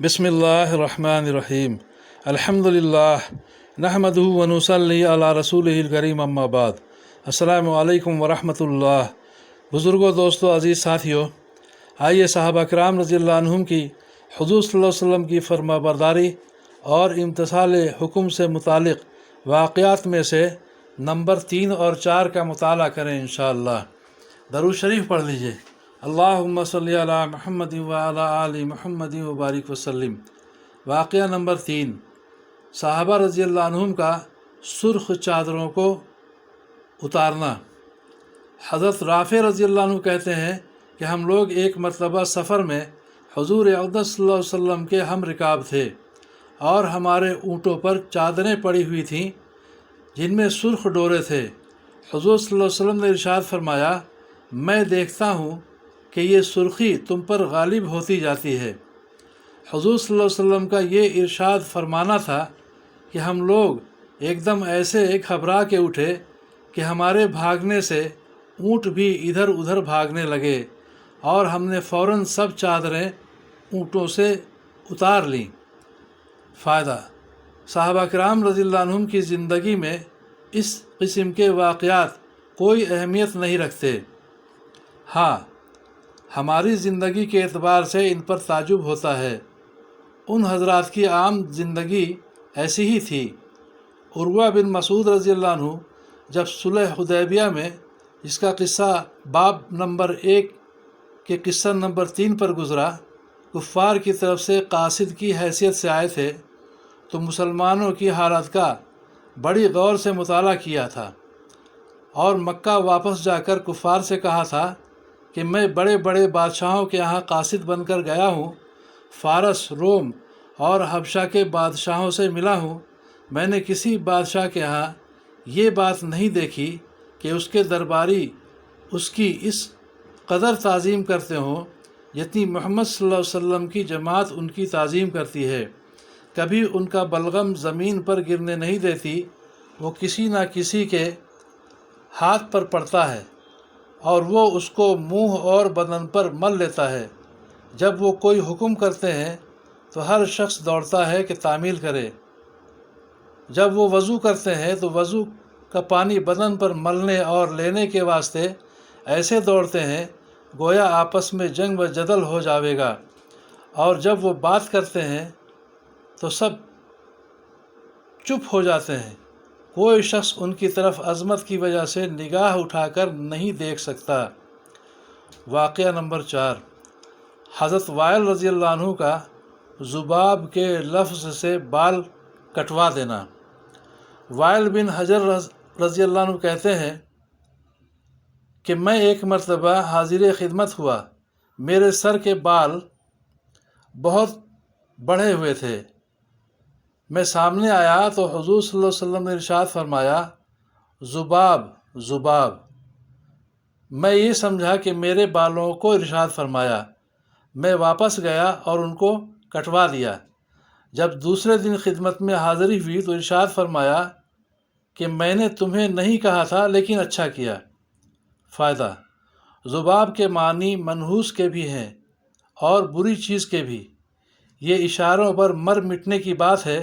बिस्मिल्लाहिर्रहमानिर्रहीम अल्हम्दुलिल्लाह नहमदुहु व नुसल्ली अला रसूलिहिल करीम अम्मा बाद। अस्सलामु अलैकुम व रहमतुल्लाह। बुज़ुर्गों, दोस्तों, अज़ीज़ साथियों, आइए सहाबा किराम रज़ियल्लाहु अन्हुम की हुज़ूर सल्लल्लाहु अलैहि वसल्लम की फरमाबरदारी और इम्तिसाल हुक्म से मुतालिक वाक़यात में से नंबर 3 और 4 का मुताला करें इंशाअल्लाह। दरूद शरीफ पढ़ लीजिए। अल्लाहुम्मा सल्ली अला मुहम्मद व अला आलि मुहम्मद व बारिक वसल्लिम। वाक़या नंबर 3, सहाबा रज़ियल्लाहु अन्हुम का सुर्ख़ चादरों को उतारना। हज़रत राफ़े रज़ियल्लाहु अन्हु कहते हैं कि हम लोग एक मरतबा सफ़र में हुज़ूर अक़दस सल्लल्लाहु अलैहि वसल्लम के हम रिकाब थे और हमारे ऊँटों पर चादरें पड़ी हुई थीं जिनमें सुर्ख़ डोरे थे। हुज़ूर सल्लल्लाहु अलैहि वसल्लम ने इरशाद फरमाया, मैं देखता हूँ कि ये सुर्ख़ी तुम पर गालिब होती जाती है। हुज़ूर सल्लल्लाहु अलैहि वसल्लम का ये इरशाद फरमाना था कि हम लोग एकदम ऐसे घबरा के उठे कि हमारे भागने से ऊँट भी इधर उधर भागने लगे और हमने फ़ौरन सब चादरें ऊँटों से उतार लीं। फ़ायदा: सहाबा किराम रज़ियल्लाहु अन्हुम की ज़िंदगी में इस किस्म के वाक़यात कोई अहमियत नहीं रखते। हाँ, हमारी ज़िंदगी के एतबार से इन पर ताजुब होता है। उन हज़रात की आम ज़िंदगी ऐसी ही थी। उर्वा बिन मसूद रज़ियल्लाहु अन्हु जब सुलह हुदैबिया में, जिसका किस्सा बाब नंबर 1 के किस्सा नंबर 3 पर गुज़रा, कुफ़ार की तरफ से कासिद की हैसियत से आए थे, तो मुसलमानों की हालत का बड़ी गौर से मुताला किया था और मक्का वापस जाकर कुफ़ार से कहा था कि मैं बड़े बड़े बादशाहों के यहाँ कासिद बनकर गया हूँ। फ़ारस, रोम और हबशा के बादशाहों से मिला हूँ। मैंने किसी बादशाह के यहाँ ये बात नहीं देखी कि उसके दरबारी उसकी इस कदर ताज़ीम करते हों जितनी मोहम्मद सल्लल्लाहु अलैहि वसल्लम की जमात उनकी ताज़ीम करती है। कभी उनका बलगम ज़मीन पर गिरने नहीं देती। वो किसी न किसी के हाथ पर पड़ता है और वो उसको मुंह और बदन पर मल लेता है। जब वो कोई हुक्म करते हैं तो हर शख्स दौड़ता है कि तामील करे। जब वो वज़ू करते हैं तो वज़ू का पानी बदन पर मलने और लेने के वास्ते ऐसे दौड़ते हैं गोया आपस में जंग व जदल हो जावेगा। और जब वो बात करते हैं तो सब चुप हो जाते हैं। कोई शख्स उनकी तरफ अज़मत की वजह से निगाह उठाकर नहीं देख सकता। वाक़या नंबर 4, हज़रत वाइल रज़ियल्लाहु अन्हु का ज़ुबाब के लफ्ज़ से बाल कटवा देना। वाइल बिन हजर रज़ियल्लाहु अन्हु कहते हैं कि मैं एक मरतबा हाज़िर खिदमत हुआ। मेरे सर के बाल बहुत बढ़े हुए थे। मैं सामने आया तो हुज़ूर सल्लल्लाहु अलैहि वसल्लम ने इरशाद फरमाया, ज़ुबाब ज़ुबाब। मैं ये समझा कि मेरे बालों को इरशाद फरमाया। मैं वापस गया और उनको कटवा दिया। जब दूसरे दिन खिदमत में हाज़िरी हुई तो इरशाद फरमाया कि मैंने तुम्हें नहीं कहा था, लेकिन अच्छा किया। फ़ायदा: ज़ुबाब के मानी मनहूस के भी हैं और बुरी चीज़ के भी। ये इशारों पर मर मिटने की बात है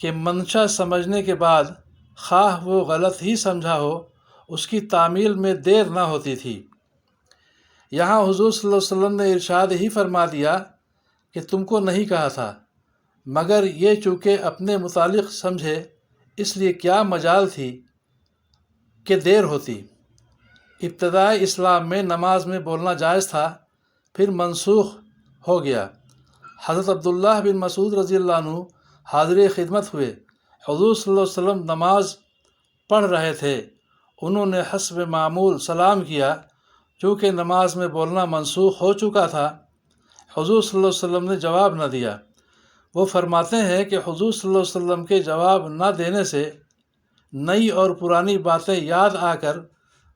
कि मंशा समझने के बाद ख़्वाह वो गलत ही समझा हो, उसकी तामील में देर ना होती थी। यहाँ हुज़ूर सल्लल्लाहु अलैहि वसल्लम ने इरशाद ही फरमा दिया कि तुमको नहीं कहा था, मगर ये चूँकि अपने मुतालिक समझे इसलिए क्या मजाल थी कि देर होती। इब्तिदाई इस्लाम में नमाज में बोलना जायज़ था, फिर मनसूख हो गया। हज़रत अब्दुल्लाह बिन मसूद रज़ियल्लाहु अन्हु हाज़िर खिदमत हुए। हुज़ूर सल्लल्लाहु अलैहि वसल्लम नमाज पढ़ रहे थे। उन्होंने हस्ब मामूल सलाम किया। चूँकि नमाज में बोलना मनसूख हो चुका था, हुज़ूर सल्लल्लाहु अलैहि वसल्लम ने जवाब न दिया। वो फरमाते हैं कि हुज़ूर सल्लल्लाहु अलैहि वसल्लम के जवाब न देने से नई और पुरानी बातें याद आकर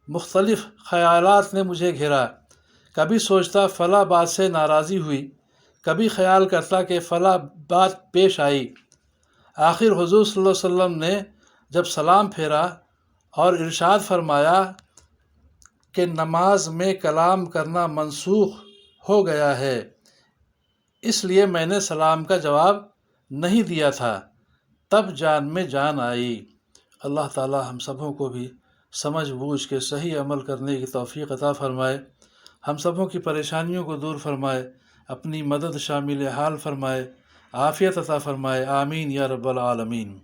मुख्तलिफ़ ख़यालात ने मुझे घेरा। कभी सोचता फ़ला बात से नाराज़ी हुई, कभी ख़याल करता कि फ़ला बात पेश आई। आखिर हुज़ूर सल्लल्लाहु अलैहि वसल्लम ने जब सलाम फेरा और इरशाद फरमाया कि नमाज में कलाम करना मनसूख हो गया है, اس لیے میں نے سلام کا جواب نہیں دیا تھا، تب جان میں جان آئی۔ اللہ تعالی ہم سبوں کو بھی سمجھ بوجھ کے صحیح عمل کرنے کی توفیق عطا فرمائے، ہم سبوں کی پریشانیوں کو دور فرمائے، اپنی مدد شامل حال فرمائے، عافیت عطا فرمائے، آمین یا رب العالمین۔